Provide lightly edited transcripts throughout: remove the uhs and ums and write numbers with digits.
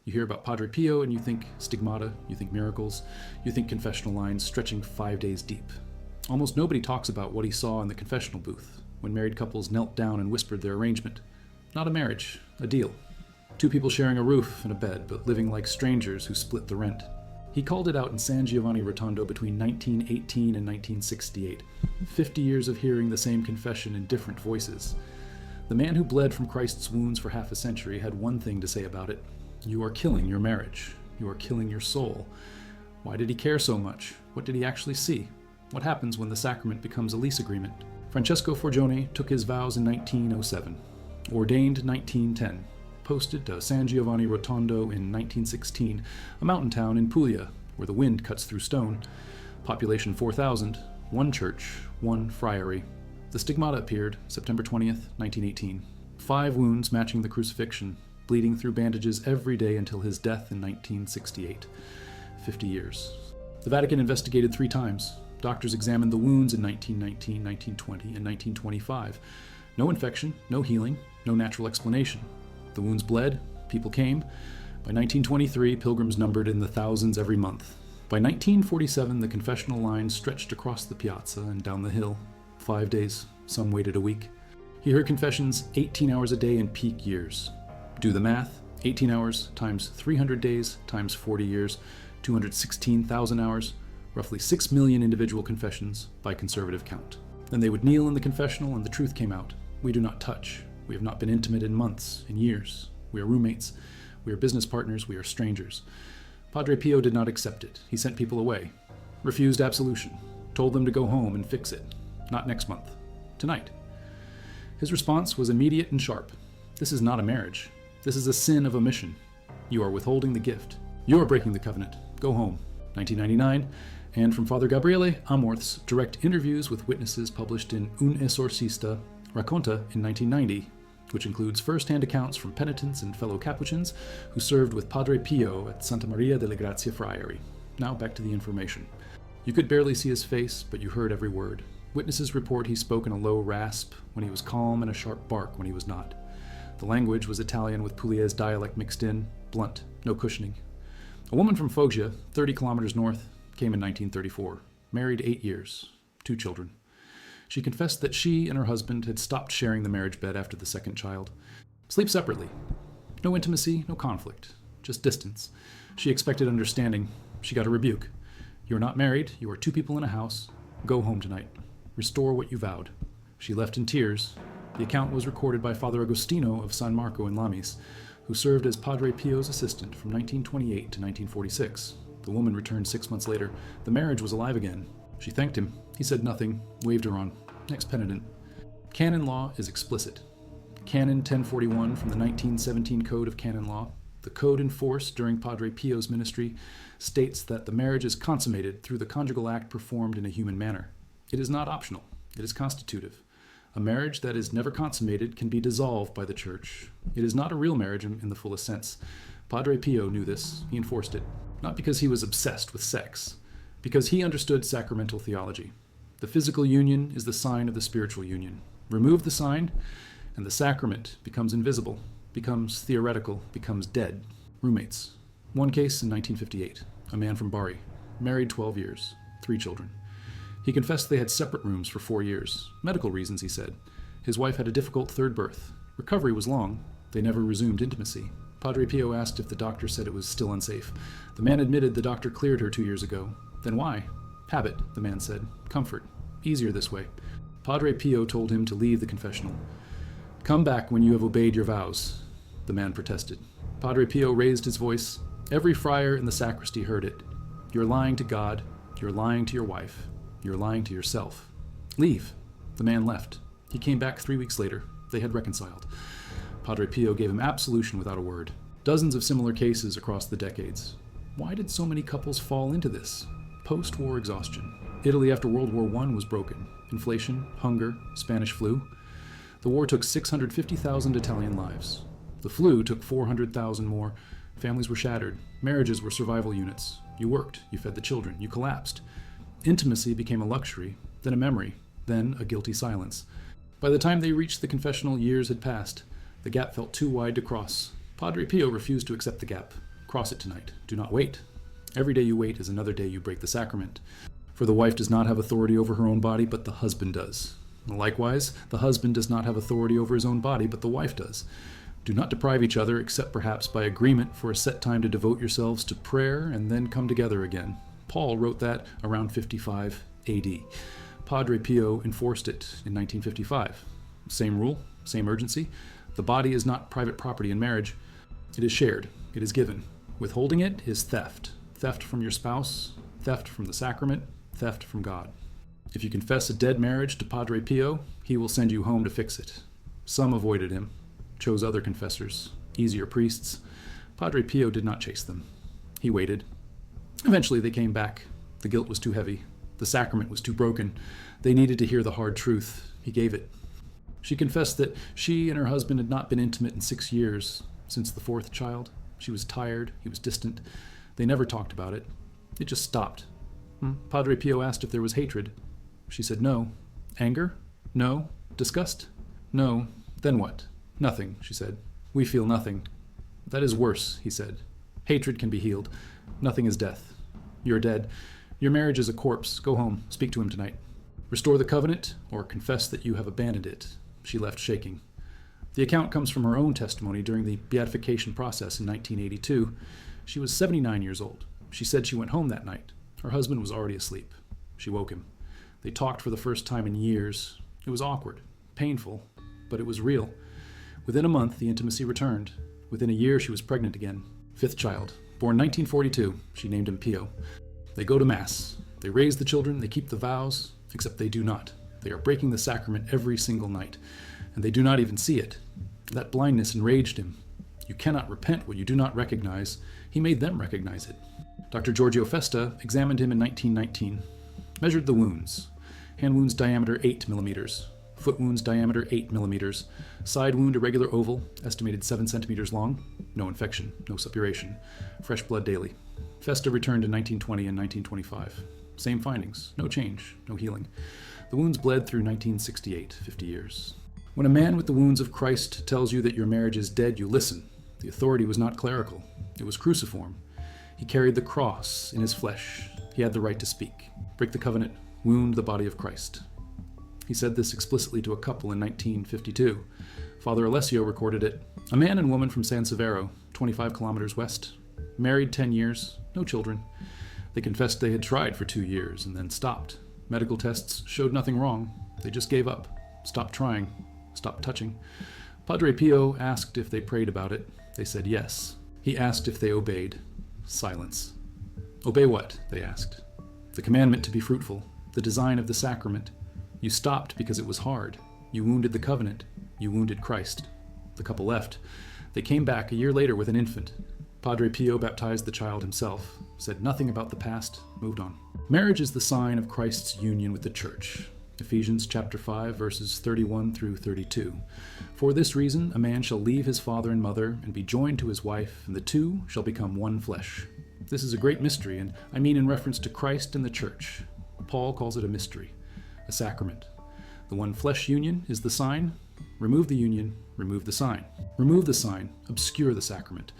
You hear about Padre Pio and you think stigmata, you think miracles, you think confessional lines stretching 5 days deep. Almost nobody talks about what he saw in the confessional booth, when married couples knelt down and whispered their arrangement. Not a marriage, a deal. Two people sharing a roof and a bed, but living like strangers who split the rent. He called it out in San Giovanni Rotondo between 1918 and 1968. 50 years of hearing the same confession in different voices. The man who bled from Christ's wounds for half a century had one thing to say about it. You are killing your marriage. You are killing your soul. Why did he care so much? What did he actually see? What happens when the sacrament becomes a lease agreement? Francesco Forgione took his vows in 1907, ordained 1910, posted to San Giovanni Rotondo in 1916, a mountain town in Puglia, where the wind cuts through stone. Population 4,000, one church, one friary. The stigmata appeared September 20th, 1918. 5 wounds matching the crucifixion, bleeding through bandages every day until his death in 1968. 50 years. The Vatican investigated 3 times. Doctors examined the wounds in 1919, 1920, and 1925. No infection, no healing, no natural explanation. The wounds bled, people came. By 1923, pilgrims numbered in the thousands every month. By 1947, the confessional line stretched across the piazza and down the hill. 5 days, some waited a week. He heard confessions 18 hours a day in peak years. Do the math, 18 hours times 300 days times 40 years, 216,000 hours, roughly 6 million individual confessions by conservative count. Then they would kneel in the confessional and the truth came out. We do not touch. We have not been intimate in months, in years. We are roommates. We are business partners. We are strangers. Padre Pio did not accept it. He sent people away. Refused absolution. Told them to go home and fix it. Not next month. Tonight. His response was immediate and sharp. This is not a marriage. This is a sin of omission. You are withholding the gift. You are breaking the covenant. Go home. 1999. And from Father Gabriele Amorth's direct interviews with witnesses published in Un Esorcista Racconta in 1990, which includes first-hand accounts from penitents and fellow Capuchins who served with Padre Pio at Santa Maria delle Grazie Friary. Now back to the information. You could barely see his face, but you heard every word. Witnesses report he spoke in a low rasp when he was calm and a sharp bark when he was not. The language was Italian with Pugliese dialect mixed in, blunt, no cushioning. A woman from Foggia, 30 kilometers north, came in 1934, married 8 years, 2 children. She confessed that she and her husband had stopped sharing the marriage bed after the second child. Sleep separately. No intimacy, no conflict, just distance. She expected understanding. She got a rebuke. You are not married, you are 2 people in a house. Go home tonight. Restore what you vowed. She left in tears. The account was recorded by Father Agostino of San Marco in Lamis, who served as Padre Pio's assistant from 1928 to 1946. The woman returned 6 months later. The marriage was alive again. She thanked him. He said nothing, waved her on. Next penitent. Canon law is explicit. Canon 1041 from the 1917 Code of Canon Law, the code in force during Padre Pio's ministry, states that the marriage is consummated through the conjugal act performed in a human manner. It is not optional. It is constitutive. A marriage that is never consummated can be dissolved by the Church. It is not a real marriage in the fullest sense. Padre Pio knew this. He enforced it. Not because he was obsessed with sex, because he understood sacramental theology. The physical union is the sign of the spiritual union. Remove the sign, and the sacrament becomes invisible, becomes theoretical, becomes dead. Roommates. One case in 1958. A man from Bari, married 12 years, 3 children. He confessed they had separate rooms for 4 years. Medical reasons, he said. His wife had a difficult 3rd birth. Recovery was long. They never resumed intimacy. Padre Pio asked if the doctor said it was still unsafe. The man admitted the doctor cleared her 2 years ago. Then why? Habit, the man said. Comfort. Easier this way. Padre Pio told him to leave the confessional. Come back when you have obeyed your vows, the man protested. Padre Pio raised his voice. Every friar in the sacristy heard it. You're lying to God. You're lying to your wife. You're lying to yourself. Leave. The man left. He came back 3 weeks later. They had reconciled. Padre Pio gave him absolution without a word. Dozens of similar cases across the decades. Why did so many couples fall into this? Post-war exhaustion. Italy after World War I was broken. Inflation, hunger, Spanish flu. The war took 650,000 Italian lives. The flu took 400,000 more. Families were shattered. Marriages were survival units. You worked. You fed the children. You collapsed. Intimacy became a luxury, then a memory, then a guilty silence. By the time they reached the confessional, years had passed. The gap felt too wide to cross. Padre Pio refused to accept the gap. Cross it tonight. Do not wait. Every day you wait is another day you break the sacrament. For the wife does not have authority over her own body, but the husband does. Likewise, the husband does not have authority over his own body, but the wife does. Do not deprive each other, except perhaps by agreement for a set time to devote yourselves to prayer and then come together again. Paul wrote that around 55 AD. Padre Pio enforced it in 1955. Same rule, same urgency. The body is not private property in marriage. It is shared. It is given. Withholding it is theft. Theft from your spouse, theft from the sacrament, theft from God. If you confess a dead marriage to Padre Pio, he will send you home to fix it. Some avoided him, chose other confessors, easier priests. Padre Pio did not chase them. He waited. Eventually they came back. The guilt was too heavy. The sacrament was too broken. They needed to hear the hard truth. He gave it. She confessed that she and her husband had not been intimate in 6 years, since the fourth child. She was tired. He was distant. They never talked about it. It just stopped. Padre Pio asked if there was hatred. She said no. Anger? No. Disgust? No. Then what? Nothing, she said. We feel nothing. That is worse, he said. Hatred can be healed. Nothing is death. You're dead. Your marriage is a corpse. Go home. Speak to him tonight. Restore the covenant, or confess that you have abandoned it. She left shaking. The account comes from her own testimony during the beatification process in 1982. She was 79 years old. She said she went home that night. Her husband was already asleep. She woke him. They talked for the first time in years. It was awkward, painful, but it was real. Within a month, the intimacy returned. Within a year, she was pregnant again. Fifth child. Born 1942, she named him Pio. They go to Mass. They raise the children, they keep the vows, except they do not. They are breaking the sacrament every single night, and they do not even see it. That blindness enraged him. You cannot repent what you do not recognize. He made them recognize it. Dr. Giorgio Festa examined him in 1919, measured the wounds. Hand wounds diameter 8 millimeters, foot wounds diameter 8 millimeters, side wound irregular oval, estimated 7 centimeters long, no infection, no suppuration, fresh blood daily. Festa returned in 1920 and 1925. Same findings, no change, no healing. The wounds bled through 1968, 50 years. When a man with the wounds of Christ tells you that your marriage is dead, you listen. The authority was not clerical. It was cruciform. He carried the cross in his flesh. He had the right to speak, break the covenant, wound the body of Christ. He said this explicitly to a couple in 1952. Father Alessio recorded it. A man and woman from San Severo, 25 kilometers west, married 10 years, no children. They confessed they had tried for 2 years and then stopped. Medical tests showed nothing wrong. They just gave up, stopped trying, stopped touching. Padre Pio asked if they prayed about it. They said yes. He asked if they obeyed. Silence. Obey what? They asked. The commandment to be fruitful, the design of the sacrament. You stopped because it was hard. You wounded the covenant. You wounded Christ. The couple left. They came back a year later with an infant. Padre Pio baptized the child himself, said nothing about the past, moved on. Marriage is the sign of Christ's union with the Church. Ephesians chapter 5, verses 31 through 32. For this reason, a man shall leave his father and mother and be joined to his wife, and the two shall become one flesh. This is a great mystery, and I mean in reference to Christ and the Church. Paul calls it a mystery, a sacrament. The one flesh union is the sign. Remove the union, remove the sign. Remove the sign, obscure the sacrament.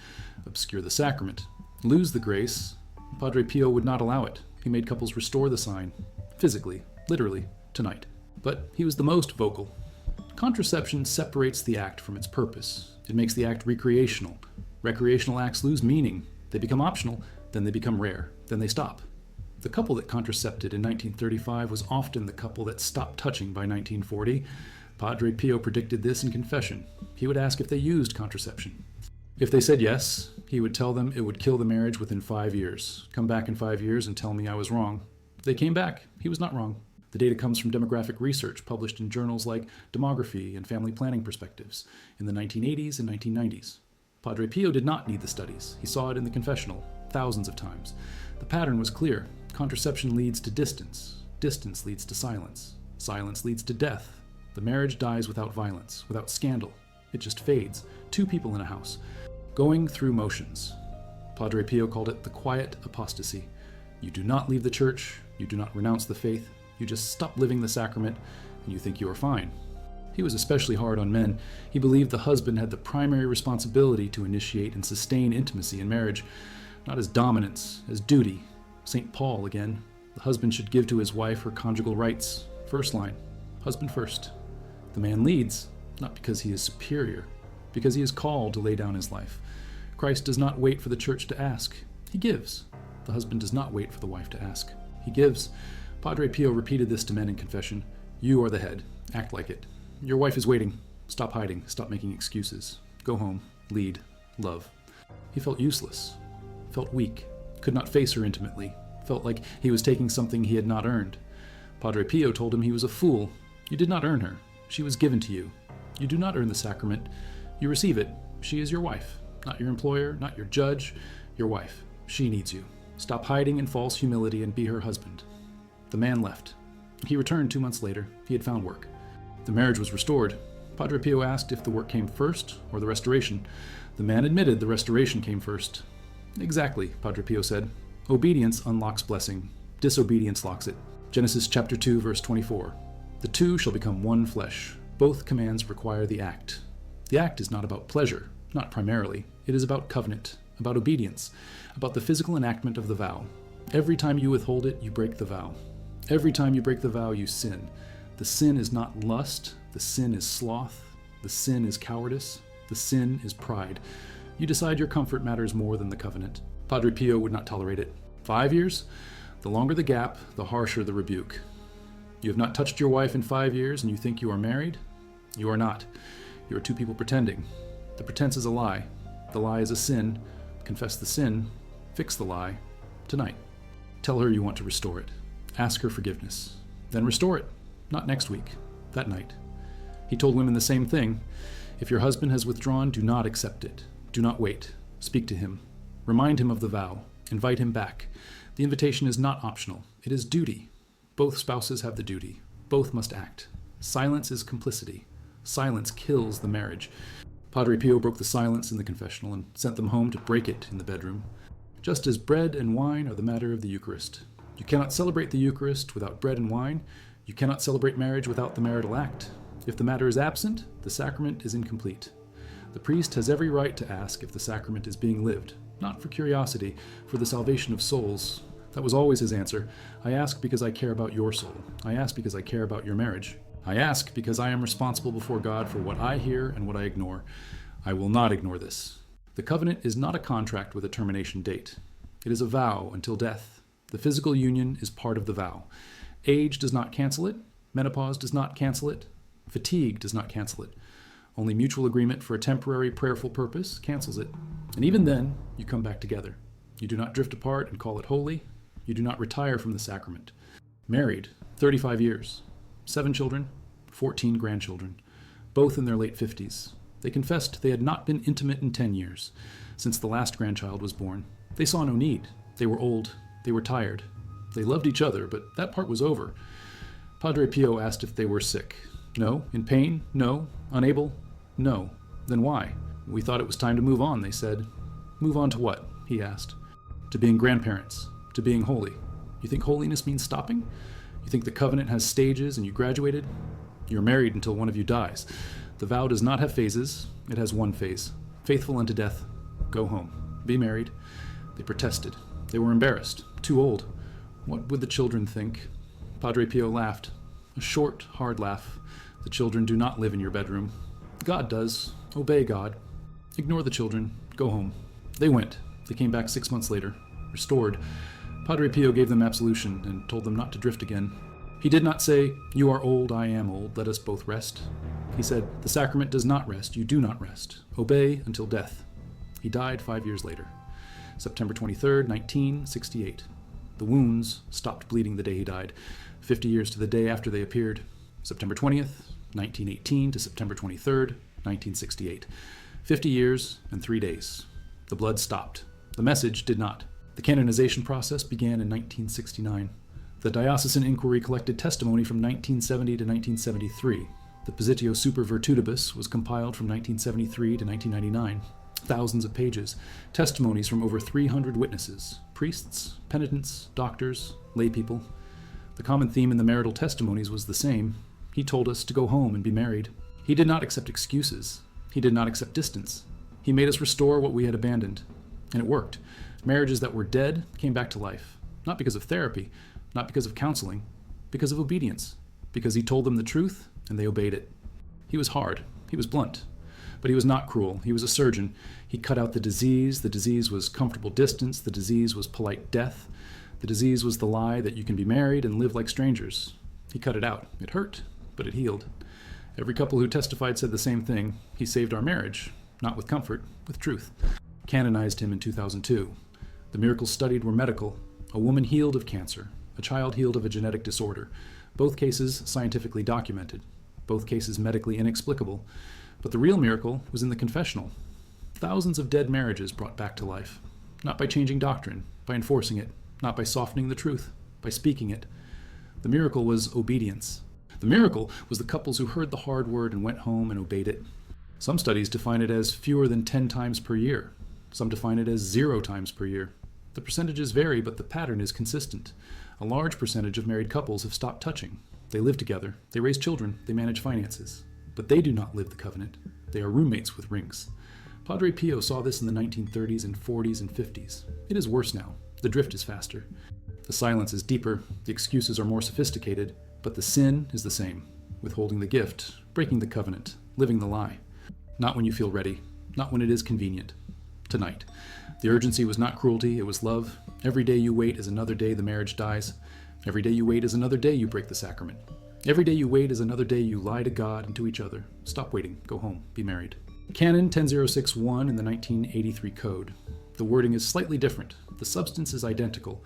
Obscure the sacrament, lose the grace. Padre Pio would not allow it. He made couples restore the sign, physically, literally, tonight. But he was the most vocal. Contraception separates the act from its purpose. It makes the act recreational. Recreational acts lose meaning. They become optional, then they become rare, then they stop. The couple that contracepted in 1935 was often the couple that stopped touching by 1940. Padre Pio predicted this in confession. He would ask if they used contraception. If they said yes, he would tell them it would kill the marriage within 5 years. Come back in 5 years and tell me I was wrong. They came back. He was not wrong. The data comes from demographic research published in journals like Demography and Family Planning Perspectives in the 1980s and 1990s. Padre Pio did not need the studies. He saw it in the confessional, thousands of times. The pattern was clear. Contraception leads to distance. Distance leads to silence. Silence leads to death. The marriage dies without violence, without scandal. It just fades. 2 people in a house, going through motions. Padre Pio called it the quiet apostasy. You do not leave the church. You do not renounce the faith. You just stop living the sacrament, and you think you are fine. He was especially hard on men. He believed the husband had the primary responsibility to initiate and sustain intimacy in marriage, not as dominance, as duty. St. Paul again. The husband should give to his wife her conjugal rights. First line, husband first. The man leads, not because he is superior, because he is called to lay down his life. Christ does not wait for the church to ask. He gives. The husband does not wait for the wife to ask. He gives. Padre Pio repeated this to men in confession. You are the head. Act like it. Your wife is waiting. Stop hiding. Stop making excuses. Go home. Lead. Love. He felt useless. Felt weak. Could not face her intimately. Felt like he was taking something he had not earned. Padre Pio told him he was a fool. You did not earn her. She was given to you. You do not earn the sacrament. You receive it. She is your wife. Not your employer, not your judge. Your wife. She needs you. Stop hiding in false humility and be her husband. The man left. He returned 2 months later. He had found work. The marriage was restored. Padre Pio asked if the work came first or the restoration. The man admitted the restoration came first. Exactly, Padre Pio said. Obedience unlocks blessing. Disobedience locks it. Genesis chapter 2, verse 24. The two shall become one flesh. Both commands require the act. The act is not about pleasure, not primarily. It is about covenant, about obedience, about the physical enactment of the vow. Every time you withhold it, you break the vow. Every time you break the vow, you sin. The sin is not lust. The sin is sloth. The sin is cowardice. The sin is pride. You decide your comfort matters more than the covenant. Padre Pio would not tolerate it. 5 years? The longer the gap, the harsher the rebuke. You have not touched your wife in 5 years and you think you are married? You are not. You are two people pretending. The pretense is a lie. The lie is a sin. Confess the sin. Fix the lie. Tonight. Tell her you want to restore it. Ask her forgiveness. Then restore it. Not next week. That night. He told women the same thing. If your husband has withdrawn, do not accept it. Do not wait. Speak to him. Remind him of the vow. Invite him back. The invitation is not optional. It is duty. Both spouses have the duty. Both must act. Silence is complicity. Silence kills the marriage. Padre Pio broke the silence in the confessional and sent them home to break it in the bedroom. Just as bread and wine are the matter of the Eucharist. You cannot celebrate the Eucharist without bread and wine. You cannot celebrate marriage without the marital act. If the matter is absent, the sacrament is incomplete. The priest has every right to ask if the sacrament is being lived, not for curiosity, for the salvation of souls. That was always his answer. I ask because I care about your soul. I ask because I care about your marriage. I ask because I am responsible before God for what I hear and what I ignore. I will not ignore this. The covenant is not a contract with a termination date. It is a vow until death. The physical union is part of the vow. Age does not cancel it. Menopause does not cancel it. Fatigue does not cancel it. Only mutual agreement for a temporary prayerful purpose cancels it. And even then, you come back together. You do not drift apart and call it holy. You do not retire from the sacrament. Married, 35 years. 7 children, 14 grandchildren, both in their late 50s. They confessed they had not been intimate in 10 years, since the last grandchild was born. They saw no need. They were old. They were tired. They loved each other, but that part was over. Padre Pio asked if they were sick. No. In pain? No. Unable? No. Then why? We thought it was time to move on, they said. Move on to what? He asked. To being grandparents. To being holy. You think holiness means stopping? You think the covenant has stages and you graduated? You're married until one of you dies. The vow does not have phases. It has one phase. Faithful unto death. Go home. Be married. They protested. They were embarrassed. Too old. What would the children think? Padre Pio laughed. A short, hard laugh. The children do not live in your bedroom. God does. Obey God. Ignore the children. Go home. They went. They came back 6 months later. Restored. Padre Pio gave them absolution and told them not to drift again. He did not say, you are old, I am old, let us both rest. He said, the sacrament does not rest, you do not rest. Obey until death. He died 5 years later. September 23rd, 1968. The wounds stopped bleeding the day he died, 50 years to the day after they appeared. September 20th, 1918 to September 23rd, 1968. 50 years and 3 days. The blood stopped. The message did not. The canonization process began in 1969. The diocesan inquiry collected testimony from 1970 to 1973. The Positio Super Virtutibus was compiled from 1973 to 1999. Thousands of pages. Testimonies from over 300 witnesses. Priests, penitents, doctors, laypeople. The common theme in the marital testimonies was the same. He told us to go home and be married. He did not accept excuses. He did not accept distance. He made us restore what we had abandoned. And it worked. Marriages that were dead came back to life. Not because of therapy, not because of counseling, because of obedience. Because he told them the truth, and they obeyed it. He was hard. He was blunt. But he was not cruel. He was a surgeon. He cut out the disease. The disease was comfortable distance. The disease was polite death. The disease was the lie that you can be married and live like strangers. He cut it out. It hurt, but it healed. Every couple who testified said the same thing. He saved our marriage, not with comfort, with truth. Canonized him in 2002. The miracles studied were medical. A woman healed of cancer. A child healed of a genetic disorder. Both cases scientifically documented. Both cases medically inexplicable. But the real miracle was in the confessional. Thousands of dead marriages brought back to life. Not by changing doctrine, by enforcing it, not by softening the truth, by speaking it. The miracle was obedience. The miracle was the couples who heard the hard word and went home and obeyed it. Some studies define it as fewer than 10 times per year. Some define it as 0 times per year. The percentages vary, but the pattern is consistent. A large percentage of married couples have stopped touching. They live together, they raise children, they manage finances. But they do not live the covenant. They are roommates with rings. Padre Pio saw this in the 1930s and 40s and 50s. It is worse now. The drift is faster. The silence is deeper. The excuses are more sophisticated. But the sin is the same. Withholding the gift, breaking the covenant, living the lie. Not when you feel ready. Not when it is convenient. Tonight. The urgency was not cruelty, it was love. Every day you wait is another day the marriage dies. Every day you wait is another day you break the sacrament. Every day you wait is another day you lie to God and to each other. Stop waiting. Go home. Be married. Canon 10061 in the 1983 Code. The wording is slightly different. The substance is identical.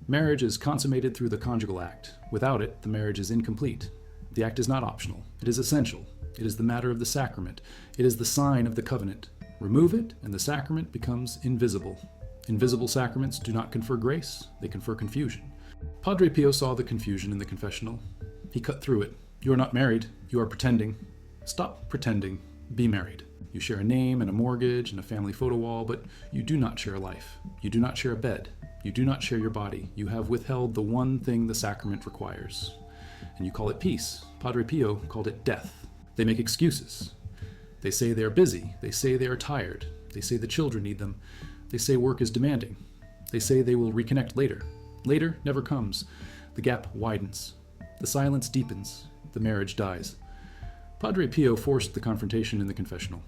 Marriage is consummated through the conjugal act. Without it, the marriage is incomplete. The act is not optional. It is essential. It is the matter of the sacrament. It is the sign of the covenant. Remove it, and the sacrament becomes invisible. Invisible sacraments do not confer grace. They confer confusion. Padre Pio saw the confusion in the confessional. He cut through it. You are not married. You are pretending. Stop pretending. Be married. You share a name and a mortgage and a family photo wall, but you do not share a life. You do not share a bed. You do not share your body. You have withheld the one thing the sacrament requires. And you call it peace. Padre Pio called it death. They make excuses. They say they are busy. They say they are tired. They say the children need them. They say work is demanding. They say they will reconnect later. Later never comes. The gap widens. The silence deepens. The marriage dies. Padre Pio forced the confrontation in the confessional.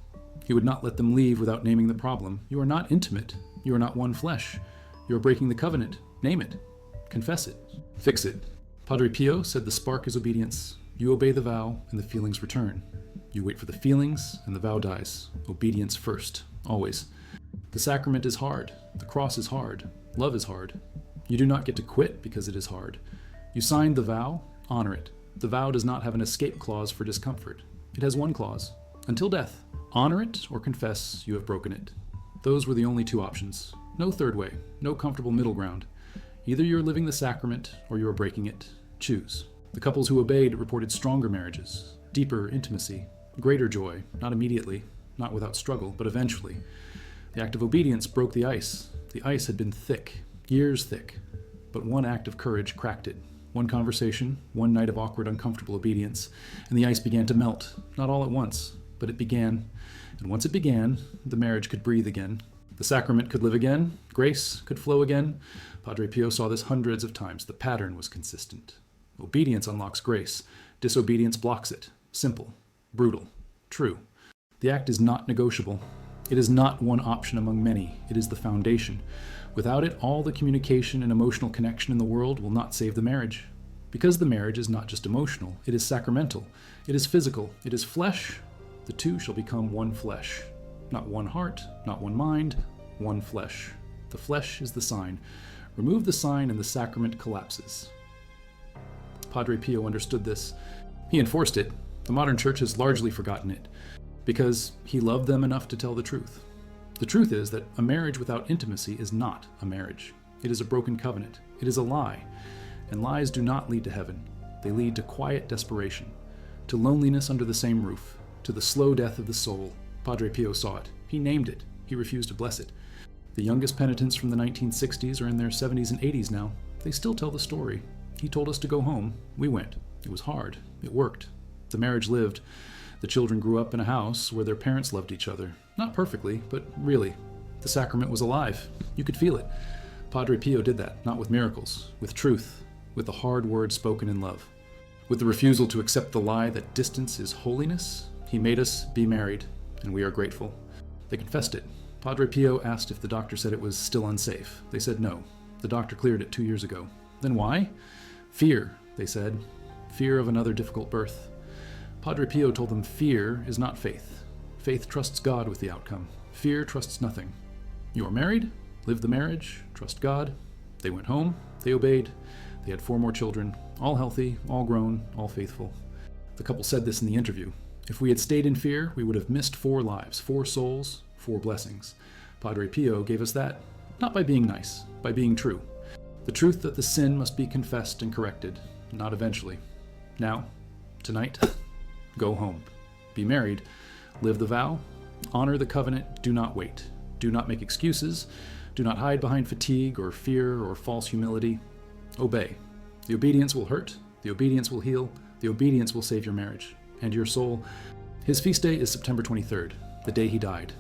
He would not let them leave without naming the problem. You are not intimate. You are not one flesh. You are breaking the covenant. Name it. Confess it. Fix it. Padre Pio said the spark is obedience. You obey the vow, and the feelings return. You wait for the feelings, and the vow dies. Obedience first. Always. The sacrament is hard. The cross is hard. Love is hard. You do not get to quit because it is hard. You signed the vow. Honor it. The vow does not have an escape clause for discomfort. It has one clause. Until death. Honor it or confess you have broken it. Those were the only two options. No third way. No comfortable middle ground. Either you are living the sacrament or you are breaking it. Choose. The couples who obeyed reported stronger marriages, deeper intimacy, greater joy, not immediately, not without struggle, but eventually. The act of obedience broke the ice. The ice had been thick, years thick, but one act of courage cracked it. One conversation, one night of awkward, uncomfortable obedience, and the ice began to melt, not all at once, but it began. And once it began, the marriage could breathe again. The sacrament could live again. Grace could flow again. Padre Pio saw this hundreds of times. The pattern was consistent. Obedience unlocks grace. Disobedience blocks it. Simple. Brutal. True. The act is not negotiable. It is not one option among many. It is the foundation. Without it, all the communication and emotional connection in the world will not save the marriage. Because the marriage is not just emotional, it is sacramental. It is physical. It is flesh. The two shall become one flesh. Not one heart, not one mind, one flesh. The flesh is the sign. Remove the sign and the sacrament collapses. Padre Pio understood this. He enforced it. The modern church has largely forgotten it, because he loved them enough to tell the truth. The truth is that a marriage without intimacy is not a marriage. It is a broken covenant. It is a lie. And lies do not lead to heaven. They lead to quiet desperation, to loneliness under the same roof, to the slow death of the soul. Padre Pio saw it. He named it. He refused to bless it. The youngest penitents from the 1960s are in their 70s and 80s now. They still tell the story. He told us to go home. We went. It was hard. It worked. The marriage lived. The children grew up in a house where their parents loved each other. Not perfectly, but really. The sacrament was alive. You could feel it. Padre Pio did that, not with miracles, with truth, with the hard words spoken in love. With the refusal to accept the lie that distance is holiness, he made us be married, and we are grateful. They confessed it. Padre Pio asked if the doctor said it was still unsafe. They said no. The doctor cleared it 2 years ago. Then why? Fear, they said. Fear of another difficult birth. Padre Pio told them fear is not faith. Faith trusts God with the outcome. Fear trusts nothing. You are married, live the marriage, trust God. They went home, they obeyed. They had 4 more children, all healthy, all grown, all faithful. The couple said this in the interview. If we had stayed in fear, we would have missed 4 lives, 4 souls, 4 blessings. Padre Pio gave us that, not by being nice, by being true. The truth that the sin must be confessed and corrected, not eventually. Now, tonight, go home. Be married, live the vow, honor the covenant, do not wait. Do not make excuses, do not hide behind fatigue or fear or false humility. Obey. The obedience will hurt, the obedience will heal, the obedience will save your marriage and your soul. His feast day is September 23rd, the day he died,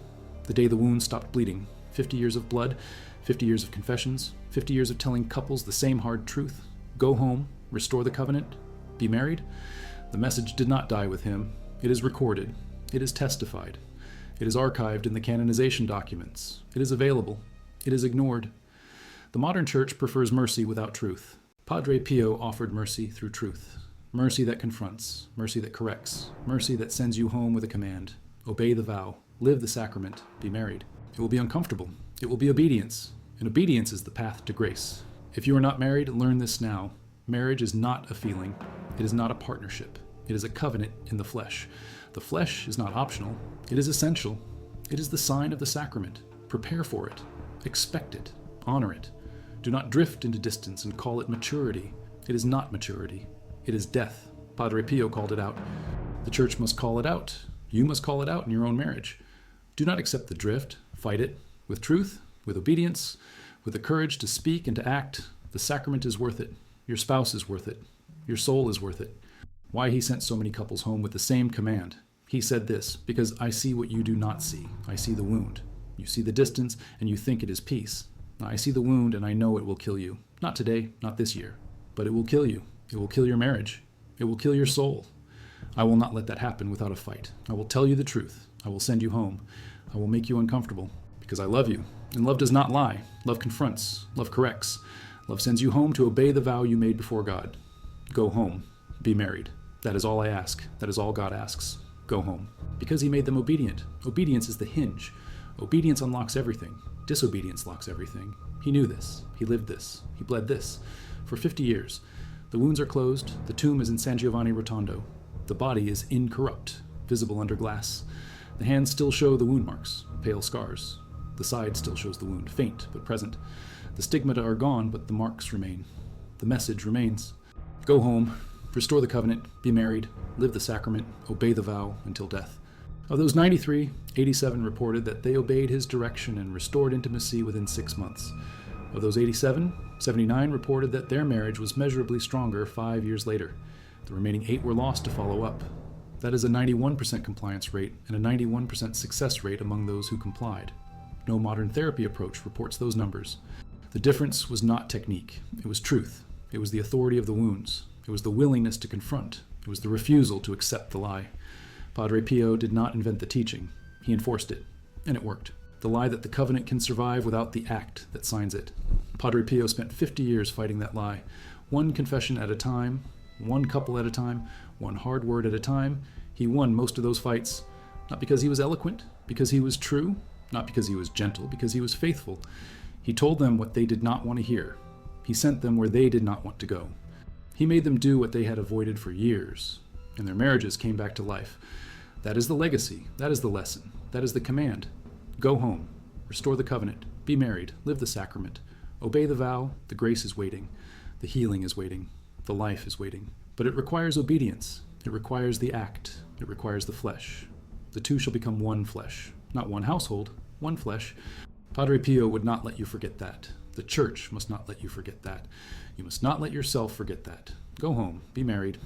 the day the wound stopped bleeding. 50 years of blood, 50 years of confessions, 50 years of telling couples the same hard truth. Go home, restore the covenant, be married. The message did not die with him. It is recorded. It is testified. It is archived in the canonization documents. It is available. It is ignored. The modern church prefers mercy without truth. Padre Pio offered mercy through truth. Mercy that confronts, mercy that corrects, mercy that sends you home with a command. Obey the vow, live the sacrament, be married. It will be uncomfortable. It will be obedience. And obedience is the path to grace. If you are not married, learn this now. Marriage is not a feeling. It is not a partnership. It is a covenant in the flesh. The flesh is not optional. It is essential. It is the sign of the sacrament. Prepare for it. Expect it. Honor it. Do not drift into distance and call it maturity. It is not maturity. It is death. Padre Pio called it out. The church must call it out. You must call it out in your own marriage. Do not accept the drift. Fight it. With truth, with obedience, with the courage to speak and to act. The sacrament is worth it. Your spouse is worth it. Your soul is worth it. Why he sent so many couples home with the same command. He said this, because I see what you do not see. I see the wound. You see the distance, and you think it is peace. I see the wound, and I know it will kill you. Not today, not this year. But it will kill you. It will kill your marriage. It will kill your soul. I will not let that happen without a fight. I will tell you the truth. I will send you home. I will make you uncomfortable, because I love you. And love does not lie. Love confronts. Love corrects. Love sends you home to obey the vow you made before God. Go home. Be married. That is all I ask. That is all God asks. Go home. Because he made them obedient. Obedience is the hinge. Obedience unlocks everything. Disobedience locks everything. He knew this. He lived this. He bled this. For 50 years. The wounds are closed. The tomb is in San Giovanni Rotondo. The body is incorrupt, visible under glass. The hands still show the wound marks, pale scars. The side still shows the wound, faint but present. The stigmata are gone, but the marks remain. The message remains. Go home, restore the covenant, be married, live the sacrament, obey the vow until death. Of those 93, 87 reported that they obeyed his direction and restored intimacy within 6 months. Of those 87, 79 reported that their marriage was measurably stronger 5 years later. The remaining 8 were lost to follow up. That is a 91% compliance rate and a 91% success rate among those who complied. No modern therapy approach reports those numbers. The difference was not technique. It was truth. It was the authority of the wounds. It was the willingness to confront. It was the refusal to accept the lie. Padre Pio did not invent the teaching. He enforced it, and it worked. The lie that the covenant can survive without the act that signs it. Padre Pio spent 50 years fighting that lie. One confession at a time, one couple at a time, one hard word at a time. He won most of those fights, not because he was eloquent, because he was true, not because he was gentle, because he was faithful. He told them what they did not want to hear. He sent them where they did not want to go. He made them do what they had avoided for years, and their marriages came back to life. That is the legacy. That is the lesson. That is the command. Go home. Restore the covenant. Be married. Live the sacrament. Obey the vow. The grace is waiting. The healing is waiting. The life is waiting. But it requires obedience. It requires the act. It requires the flesh. The two shall become one flesh. Not one household, one flesh. Padre Pio would not let you forget that. The church must not let you forget that. You must not let yourself forget that. Go home. Be married.